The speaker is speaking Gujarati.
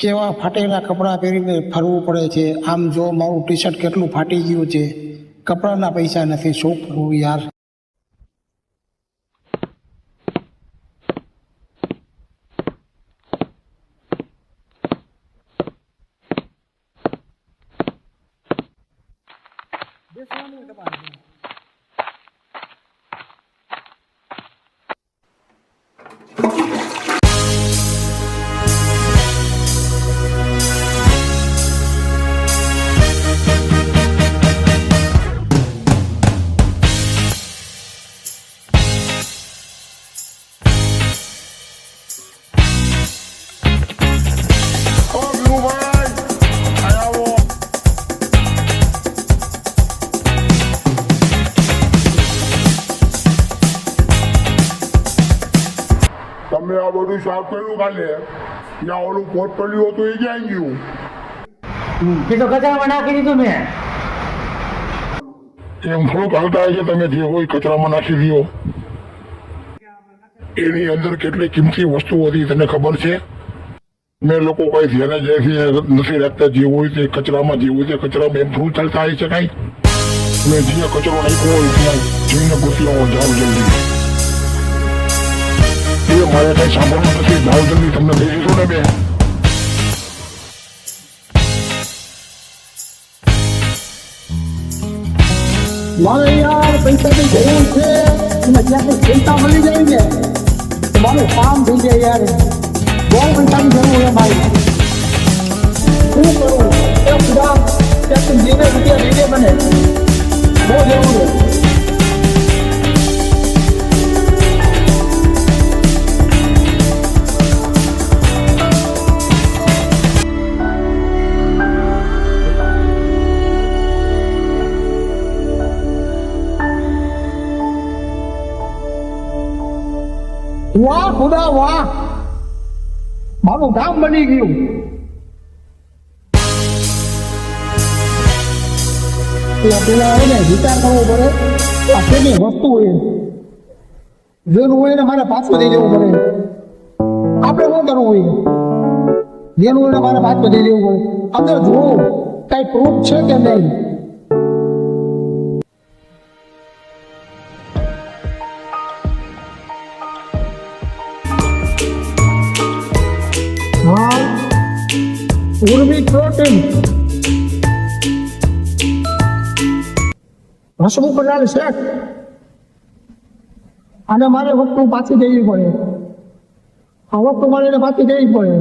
કેવા ફાટેલા કપડાં પહેરીને ફરવું પડે છે. આમ જો મારું ટી શર્ટ કેટલું ફાટી ગયું છે. કપડાના પૈસા નથી, શું કરવું યાર. તમે આ બધું સાફ કર્યું કાલે? ત્યાં ઓલું પોટ પડ્યું હતું એ ક્યાં ગયું? એ તો કચરામાં નાખી દીધું મેં. એમ થોડુંક હાલતા હોય છે, તમે જે હોય કચરામાં નાખી દો. એની અંદર કેટલી કિંમતી વસ્તુઓ હતી તને ખબર છે? મેં લોકો કઈ ધ્યાને નથી રાખતા. જે હોય તે કચરામાં, જે હોય તે કચરામાં. એમ થોડું ચાલતા આવી શકાય? મેં જે કચરો નાખ્યો હોય ત્યાં જઈને પૂછી આવો, જાઓ જલ્દી. એ મારે કઈ સાંભળવું નથી, જાઓ જલ્દી. તમને લઈ જઈશું ને મેં. મારે યાર પૈસાની જરૂર છે. અને ત્યાંથી પૈસા મળી જાય ને તો મારું કામ થઈ જાય યાર. બહુ પૈસાની જરૂર છે મારી. શું કરું? એ ખુદા ત્યાંથી જીવે રૂપિયા લઈ જાય મને. બહુ જરૂર છે. વાહ ખુદા વાહ, મારું કામ બની ગયું. પેલા એને વિચાર કરવો પડે. આ તેની વસ્તુ હોય, જેનું હોય ને મારે પાછું દઈ દેવું પડે. આપણે શું કરવું હોય? જેનું હોય ને મારે પાછું દઈ દેવું પડે. અંદર જોવું કઈ પ્રૂફ છે કે નહીં. ઉર્મી પ્રોટીન હસવું કરાર શેક. અને મારે વસ્તુ પાછી દેવી પડે. આ વસ્તુ મારે પાછી દેવી પડે.